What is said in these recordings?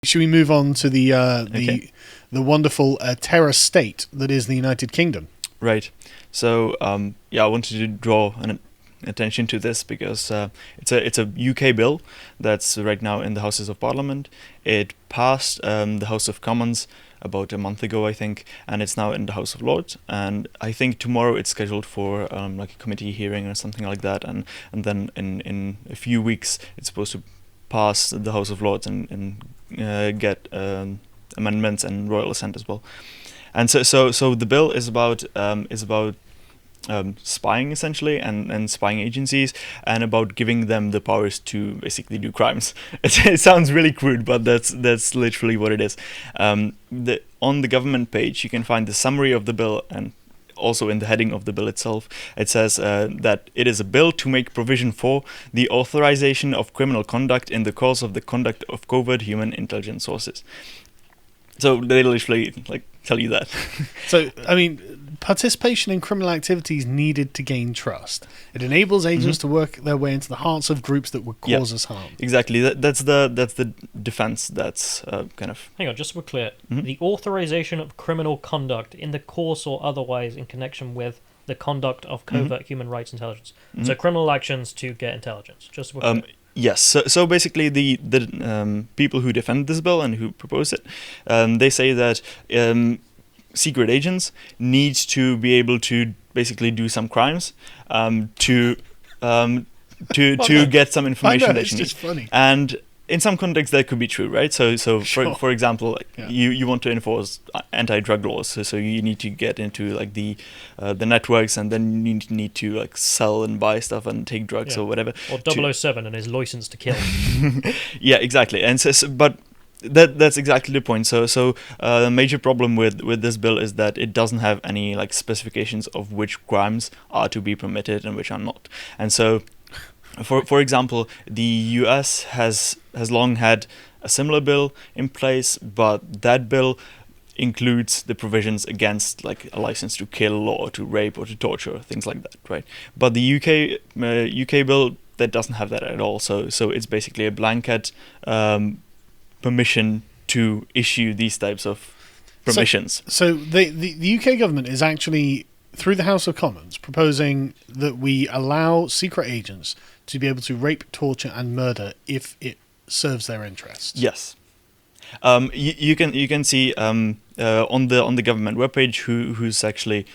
Should we move on to the Okay. the wonderful terror state that is the United Kingdom? Right. So I wanted to draw an attention to this because it's a UK bill that's right now in the Houses of Parliament. It passed the House of Commons about a month ago, I think, and it's now in the House of Lords. And I think tomorrow it's scheduled for like a committee hearing or something like that, and then in a few weeks it's supposed to pass the House of Lords and get amendments and royal assent as well. And so the bill is about spying essentially and spying agencies, and about giving them the powers to basically do crimes. It sounds really crude, but that's literally what it is. On the government page you can find the summary of the bill, and also in the heading of the bill itself it says that it is a bill to make provision for the authorization of criminal conduct in the course of the conduct of covert human intelligence sources. So they literally tell you that. So, I mean, participation in criminal activities needed to gain trust. It enables agents to work their way into the hearts of groups that would cause us harm. Exactly. That's the defense. That's kind of. Hang on, just so we're clear. The authorization of criminal conduct in the course or otherwise in connection with the conduct of covert human rights intelligence. So criminal actions to get intelligence. Just so we're clear. Yes. So basically, the people who defend this bill and who propose it, they say that secret agents need to be able to basically do some crimes to get some information I know, that it's you need. just funny. And in some contexts that could be true, right? So Sure. for example, Yeah. you want to enforce anti-drug laws, so you need to get into the networks, and then you need to sell and buy stuff and take drugs or whatever. Or 007 and his license to kill. Yeah, exactly. And but that's exactly the point. So the major problem with this bill is that it doesn't have any specifications of which crimes are to be permitted and which are not. And so, for example, the US has long had a similar bill in place, but that bill includes the provisions against a license to kill or to rape or to torture, things like that, right? But the UK bill, that doesn't have that at all. So it's basically a blanket permission to issue these types of permissions. So the UK government is actually, through the House of Commons, proposing that we allow secret agents to be able to rape, torture, and murder if it serves their interests. Yes. You can see on the government webpage who's actually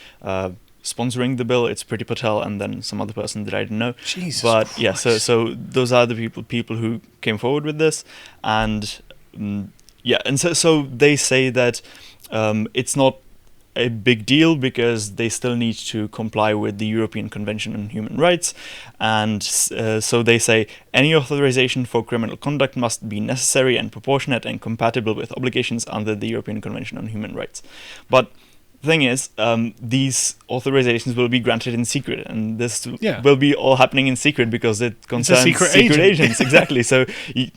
sponsoring the bill. It's Priti Patel and then some other person that I don't know. Jesus but Christ. Yeah, so those are the people who came forward with this, and and so they say that it's not a big deal because they still need to comply with the European Convention on Human Rights, and so they say any authorization for criminal conduct must be necessary and proportionate and compatible with obligations under the European Convention on Human Rights. But the thing is, these authorizations will be granted in secret, and this will be all happening in secret because it concerns secret agents. Exactly. So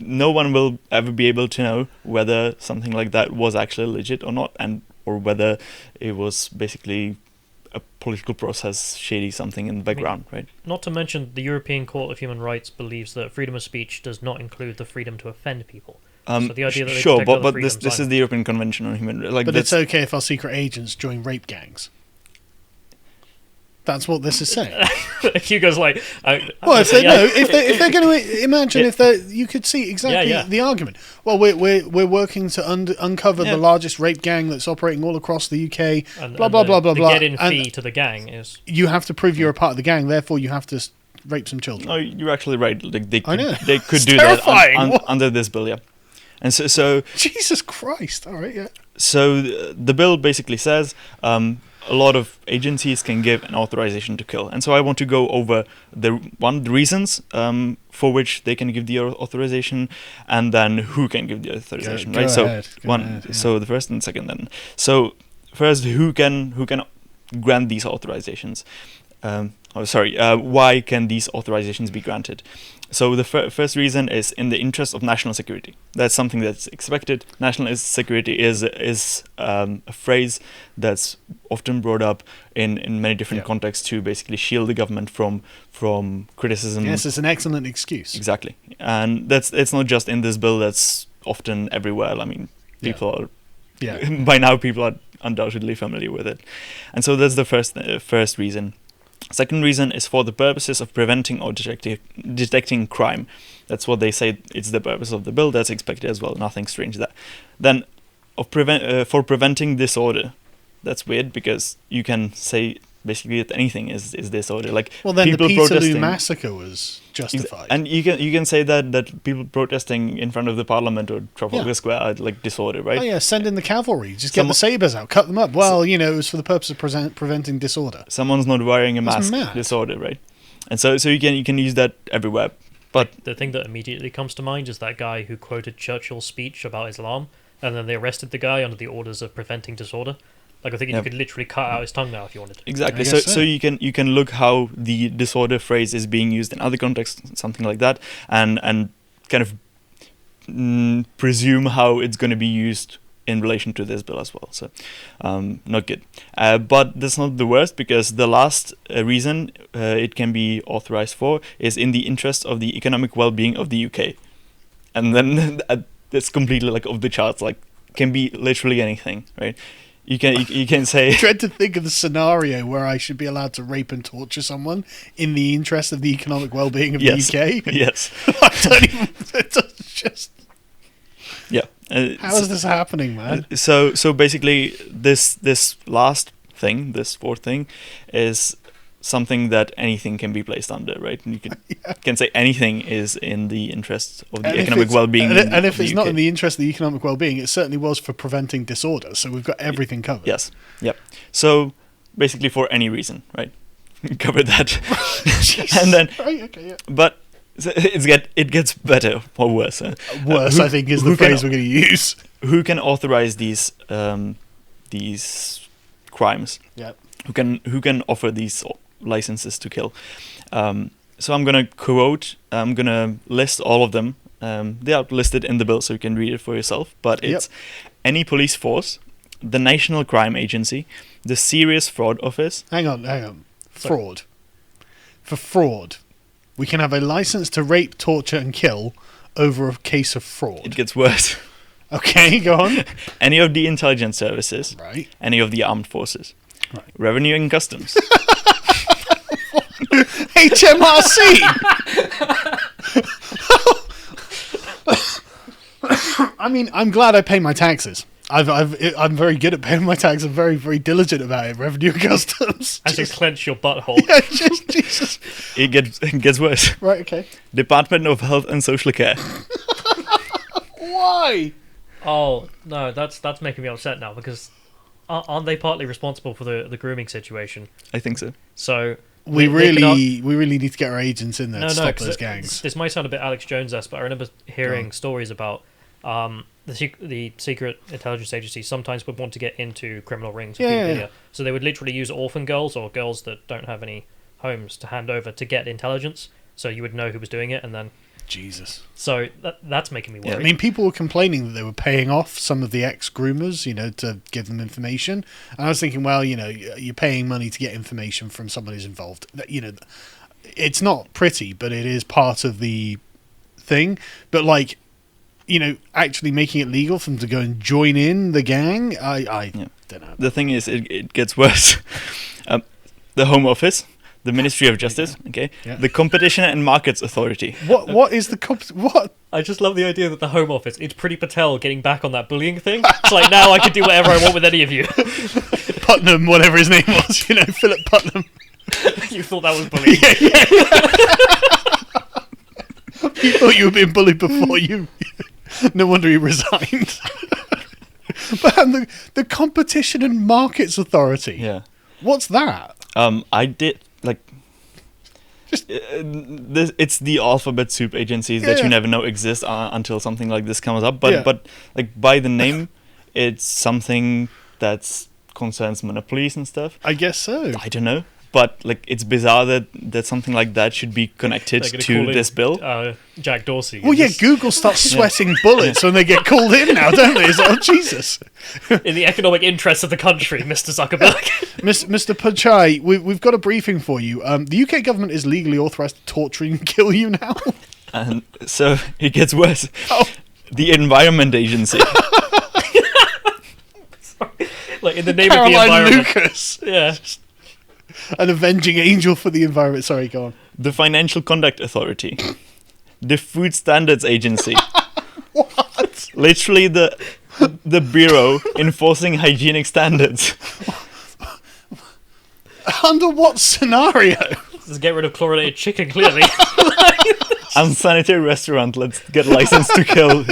no one will ever be able to know whether something like that was actually legit or not, or whether it was basically a political process, shady something in the background, right? Not to mention, the European Court of Human Rights believes that freedom of speech does not include the freedom to offend people. So the idea that they sure, protect other but this freedoms, is the European Convention on Human Rights. But it's okay if our secret agents join rape gangs. That's what this is saying. Hugo's like, if they're going to imagine you could see exactly the argument. Well, we're working to uncover the largest rape gang that's operating all across the UK. And, blah blah blah blah blah. The get-in fee to the gang is you have to prove you're a part of the gang. Therefore, you have to rape some children. Oh, you're actually right. They I know. They could It's do terrifying. that under this bill, yeah. And so Jesus Christ! All right, yeah. So the bill basically says a lot of agencies can give an authorization to kill, and so I want to go over the reasons for which they can give the authorization, and then who can give the authorization. Go right? ahead, So So the first and second then. So first, who can grant these authorizations? Why can these authorizations be granted? So the first reason is in the interest of national security. That's something that's expected. National security is a phrase that's often brought up in many different contexts to basically shield the government from criticism. Yes, it's an excellent excuse. Exactly, and it's not just in this bill. That's often everywhere. I mean, people are Yeah. by now people are undoubtedly familiar with it, and so that's the first reason. Second reason is for the purposes of preventing or detecting crime. That's what they say. It's the purpose of the bill. That's expected as well. Nothing strange there. Then, for preventing disorder. That's weird because you can say basically that anything is disorder. Like, Well, then the people Peterloo protesting massacre was justified. and you can say that people protesting in front of the parliament or Trafalgar Yeah. Square are like disorder, right? Oh yeah, send in the cavalry. Just get the sabers out, cut them up. Well, it was for the purpose of preventing disorder. Someone's not wearing a mask, mad. disorder, right? And so you can use that everywhere. But The thing that immediately comes to mind is that guy who quoted Churchill's speech about Islam, and then they arrested the guy under the orders of preventing disorder. Like, I think you could literally cut out his tongue now if you wanted to. exactly. I So guess so. you can look how the disorder phrase is being used in other contexts, something like that, and kind of presume how it's going to be used in relation to this bill as well. So not good. But that's not the worst, because the last reason it can be authorized for is in the interest of the economic well-being of the UK. And then that's completely like off the charts. Like, can be literally anything, right? You can say. I dread to think of the scenario where I should be allowed to rape and torture someone in the interest of the economic well-being of Yes. the UK. Yes. I don't even. It's just. Yeah. How is this happening, man? So basically, this last thing, this fourth thing, is something that anything can be placed under, right? And you can say anything is in the interest of the economic well-being. And if of it's the not UK. in the interest of the economic well-being, it certainly was for preventing disorder. So we've got everything covered. Yes. Yep. So basically, for any reason, right? Cover that. And then, Right, okay, yeah. but it gets better or worse. Worse, I think, is the phrase we're going to use. Who can authorize these crimes? Yep. Who can offer these licenses to kill? So I'm gonna list all of them. They are listed in the bill, so you can read it for yourself. But it's any police force, the National Crime Agency, the Serious Fraud Office. Hang on. Fraud. For fraud, we can have a license to rape, torture, and kill over a case of fraud. It gets worse. Okay, go on. Any of the intelligence services. Right. Any of the armed forces. Right. Revenue and Customs. HMRC. I mean, I'm glad I pay my taxes. I'm very good at paying my taxes. I'm very, very diligent about it. Revenue and Customs. As you clench your butthole. Yeah, just Jesus. It gets worse. Right. Okay. Department of Health and Social Care. Why? Oh, no, that's making me upset now, because aren't they partly responsible for the grooming situation? I think so. So We they can really need to get our agents in there to stop 'cause those gangs. This might sound a bit Alex Jones-esque, but I remember hearing stories about the secret intelligence agency sometimes would want to get into criminal rings with paedophilia. So they would literally use orphan girls or girls that don't have any homes to hand over to get intelligence, so you would know who was doing it, and then Jesus. so that's making me worried. I mean, people were complaining that they were paying off some of the ex-groomers, to give them information. And I was thinking, well, you're paying money to get information from someone who's involved. It's not pretty, but it is part of the thing. But actually making it legal for them to go and join in the gang, I don't know. The thing is, it gets worse. The Home Office, the Ministry of Justice, the Competition and Markets Authority. What is the what? I just love the idea that the Home Office, it's Priti Patel getting back on that bullying thing. It's like, now I can do whatever I want with any of you. Putnam, whatever his name was, Philip Putnam. You thought that was bullying. You thought you were being bullied before you. No wonder he resigned. But the Competition and Markets Authority. Yeah. What's that? I did it's the alphabet soup agencies that you never know exist until something like this comes up. But by the name, it's something that concerns monopolies and stuff. I guess so. I don't know. But it's bizarre that something like that should be connected to this bill. Jack Dorsey. Well, Google starts sweating bullets when they get called in now, don't they? It's like, oh, Jesus. In the economic interests of the country, Mr. Zuckerberg. Mr. Pachai, we've got a briefing for you. The UK government is legally authorised to torture and kill you now. And so it gets worse. Oh. The Environment Agency. Like in the name Caroline of the environment. Lucas, Yeah. an avenging angel for the environment. Sorry, go on. The Financial Conduct Authority. The Food Standards Agency. What? Literally the bureau enforcing hygienic standards. Under what scenario? Just get rid of chlorinated chicken, clearly. Unsanitary restaurant. Let's get a license to kill.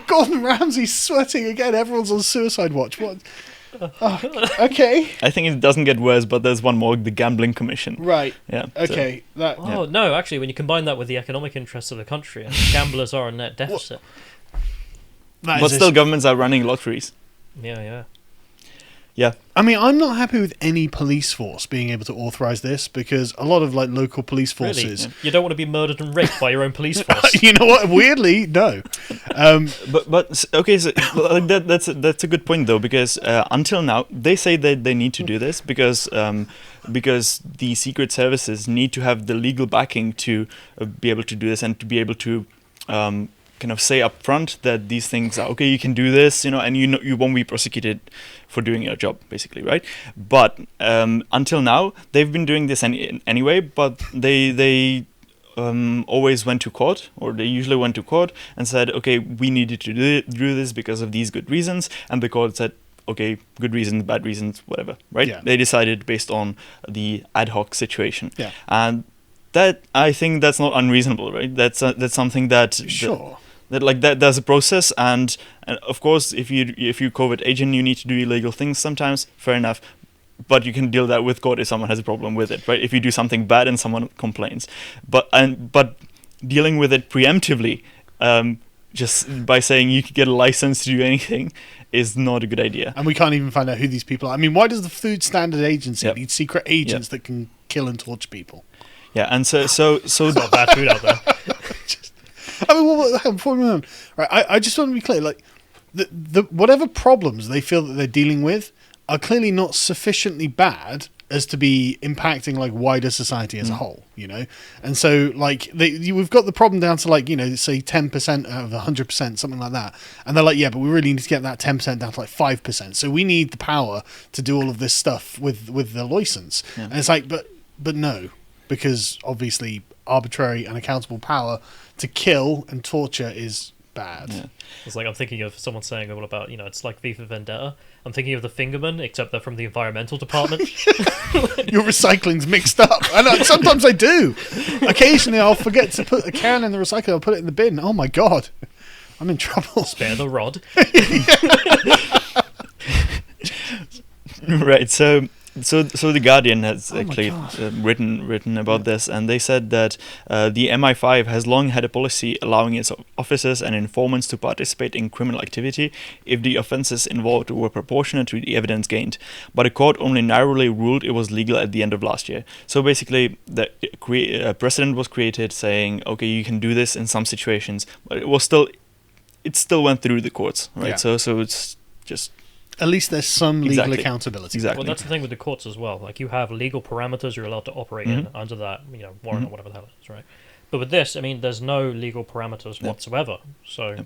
Gordon Ramsay's sweating again. Everyone's on suicide watch. What? Oh, okay. I think it doesn't get worse, but there's one more, the Gambling Commission. Right. Yeah. Okay. That. Oh, no, actually, when you combine that with the economic interests of the country, and gamblers are a net deficit. that But is still, governments are running lotteries. Yeah, yeah. Yeah. I mean, I'm not happy with any police force being able to authorize this because a lot of like local police forces. Really? Yeah. You don't want to be murdered and raped by your own police force. You know what? Weirdly, no. But okay, so like that's a good point though, because until now they say that they need to do this because the secret services need to have the legal backing to be able to do this and to be able to kind of say up front that these things are okay, you can do this, and you won't be prosecuted for doing your job, basically, right? But until now they've been doing this anyway, but they always went to court, or they usually went to court and said, okay, we needed to do this because of these good reasons, and the court said, okay, good reasons, bad reasons, whatever, right? Yeah. They decided based on the ad hoc situation. Yeah. And that, I think that's not unreasonable, right? That's something that Sure. that there's a process, and of course if you covert agent, you need to do illegal things sometimes, fair enough, but you can deal that with court if someone has a problem with it, right? If you do something bad and someone complains, but dealing with it preemptively, just by saying you can get a license to do anything, is not a good idea. And we can't even find out who these people are. I mean, why does the Food Standard Agency Yep. need secret agents that can kill and torture people? Yeah, and so There's not bad food out there. I mean, hang on, before we move on, right? I just want to be clear. Like, the whatever problems they feel that they're dealing with are clearly not sufficiently bad as to be impacting like wider society as a whole, And so, like, we've got the problem down to like say 10% out of 100%, something like that. And they're like, yeah, but we really need to get that 10% down to like 5%. So we need the power to do all of this stuff with the license. Yeah. And it's like, but no, because obviously arbitrary and accountable power to kill and torture is bad. Yeah. It's like I'm thinking of someone saying all about, it's like V for Vendetta. I'm thinking of the Fingermen, except they're from the environmental department. Your recycling's mixed up. And sometimes I do. Occasionally I'll forget to put a can in the recycling, I'll put it in the bin. Oh my god. I'm in trouble. Spare the rod. Right, so the Guardian has actually God. written about this, and they said that the MI5 has long had a policy allowing its officers and informants to participate in criminal activity if the offences involved were proportionate to the evidence gained, but a court only narrowly ruled it was legal at the end of last year. So basically, the precedent was created saying, okay, you can do this in some situations, but it still went through the courts, right? Yeah. So it's just... At least there's some legal Exactly. accountability. Exactly. Well, that's the thing with the courts as well. Like, you have legal parameters you're allowed to operate in under that, warrant or whatever the hell it is, right? But with this, I mean, there's no legal parameters whatsoever. So,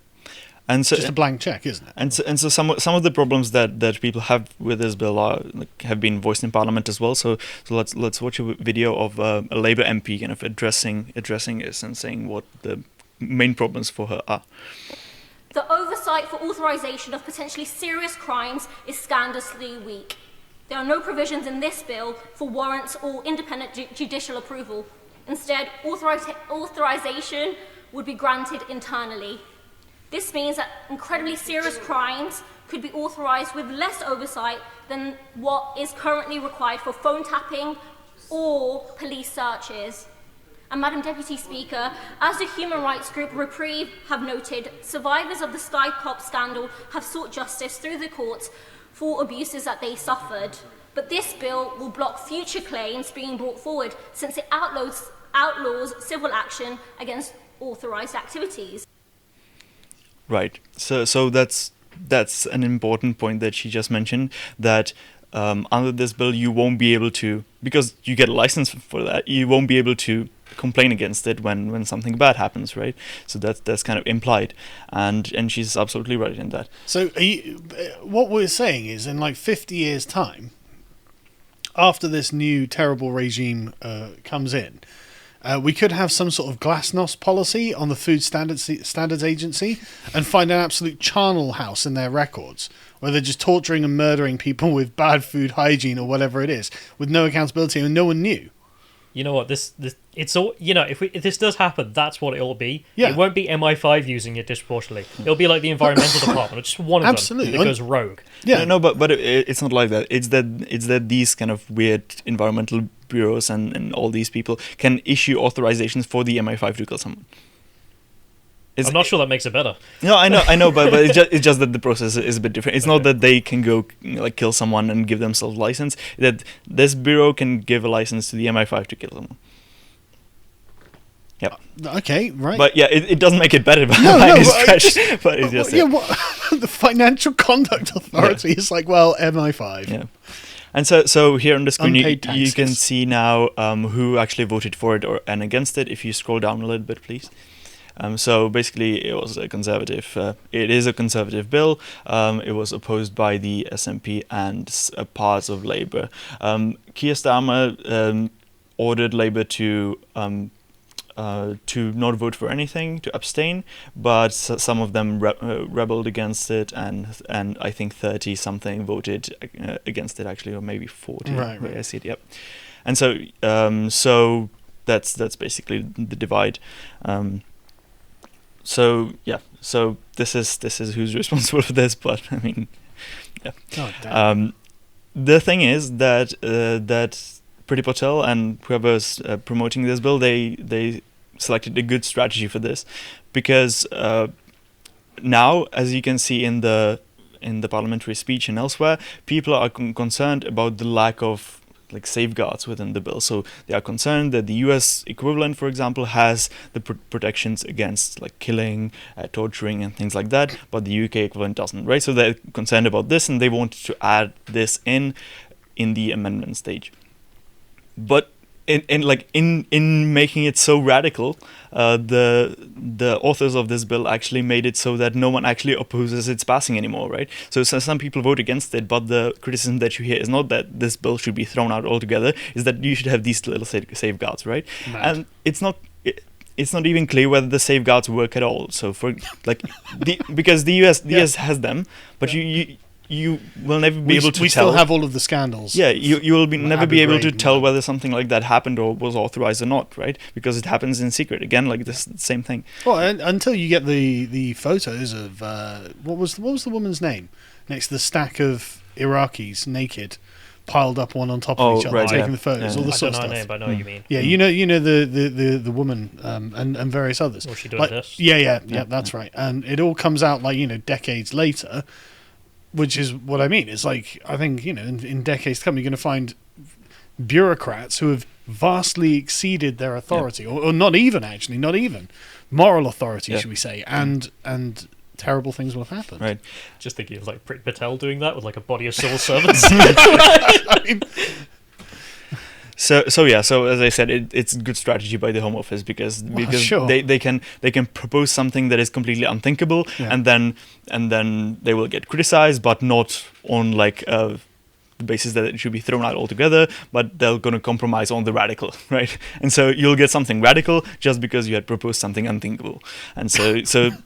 And so, Just a blank check, isn't it? and so some of the problems that people have with this bill are have been voiced in Parliament as well. So let's watch a video of a Labour MP kind of addressing this and saying what the main problems for her are. The oversight for authorisation of potentially serious crimes is scandalously weak. There are no provisions in this bill for warrants or independent judicial approval. Instead, authorisation would be granted internally. This means that incredibly serious crimes could be authorised with less oversight than what is currently required for phone tapping or police searches. And Madam Deputy Speaker, as the human rights group Reprieve have noted, survivors of the Sky Cop scandal have sought justice through the courts for abuses that they suffered. But this bill will block future claims being brought forward since it outlaws civil action against authorised activities. Right. So that's an important point that she just mentioned, that under this bill you won't be able to, because you get a license for that, you won't be able to complain against it when something bad happens, right? So that's kind of implied, and she's absolutely right in that. So what we're saying is, in like 50 years' time, after this new terrible regime comes in, we could have some sort of glasnost policy on the Food Standards Agency and find an absolute charnel house in their records where they're just torturing and murdering people with bad food hygiene or whatever it is, with no accountability, and no one knew. You know what? This it's all, you know. If this does happen, that's what it'll be. Yeah. It won't be MI5 using it disproportionately. It'll be like the environmental department, or just one of Absolutely. them that goes rogue. Yeah, No, but it's not like that. It's that these kind of weird environmental bureaus and all these people can issue authorizations for the MI5 to kill someone. I'm not sure that makes it better. No, I know, but it's just that the process is a bit different. It's not that they can go like kill someone and give themselves license. That this bureau can give a license to the MI5 to kill someone. Yeah. Okay, right. But yeah, it doesn't make it better by No, any but stretch. But it's just yeah, the Financial Conduct Authority is like, well, MI5. yeah. And so here on the screen Unpaid you can taxes. see now who actually voted for it and against it. If you scroll down a little bit, please. So basically, it was a conservative. It is a conservative bill. It was opposed by the SNP and parts of Labour. Keir Starmer ordered Labour to not vote for anything, to abstain, but some of them rebelled against it, and I think 30 something voted against it actually, or maybe 40. Right. I see it. Yep. And so that's basically the divide. So this is who's responsible for this, but I mean, yeah. Oh, damn. The thing is that Priti Patel and whoever's promoting this bill, they selected a good strategy for this, because now, as you can see in the parliamentary speech and elsewhere, people are concerned about the lack of like safeguards within the bill. So they are concerned that the US equivalent, for example, has the protections against like killing, torturing and things like that, but the UK equivalent doesn't, right? So they're concerned about this, and they wanted to add this in the amendment stage. But in making it so radical, the authors of this bill actually made it so that no one actually opposes its passing anymore, right? So some people vote against it, but the criticism that you hear is not that this bill should be thrown out altogether, is that you should have these little safeguards, right? Mad. And it's not even clear whether the safeguards work at all. So for like because the US has them, but you will never be able to we tell. still have all of the scandals. Yeah, you will never be able to Ghraib, tell yeah. whether something like that happened or was authorized or not, right? Because it happens in secret. Again, like this same thing. Well, until you get the photos of what was the woman's name next to the stack of Iraqis naked, piled up one on top of each other, right, taking yeah. the photos, Yeah. all the I sort don't of know her stuff. name, but I know what you mean. Yeah, you know the woman and various others. Was she doing Like, this? Yeah, that's right. And it all comes out like decades later, which is what I mean. It's like, I think in decades to come, you're going to find bureaucrats who have vastly exceeded their authority, or not even moral authority, should we say, and terrible things will have happened. Right. Just thinking of like Priti Patel doing that with like a body of civil servants. I mean, So as I said, it's good strategy by the Home Office because sure. they can propose something that is completely unthinkable, Yeah. and then they will get criticized, but not on like the basis that it should be thrown out altogether, but they're going to compromise on the radical, right? And so you'll get something radical just because you had proposed something unthinkable, and so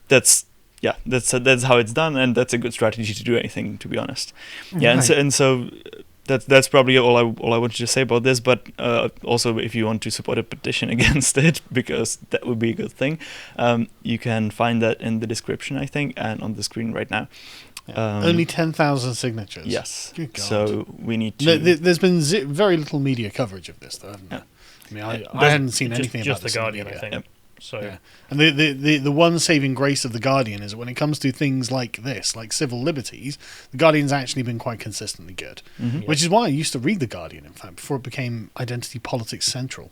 that's how it's done, and that's a good strategy to do anything, to be honest. Yeah, Right. and so. That's probably all I wanted to say about this. But also, if you want to support a petition against it, because that would be a good thing, you can find that in the description, I think, and on the screen right now. only 10,000 signatures. Yes. Good God. So we need to. There's been very little media coverage of this, though, hasn't there? I mean, I hadn't seen anything just about the this in Guardian, I media. think. Yep. So Yeah. And the one saving grace of the Guardian is that when it comes to things like this, like civil liberties, the Guardian's actually been quite consistently good. Mhm. Which is why I used to read the Guardian, in fact, before it became Identity Politics Central.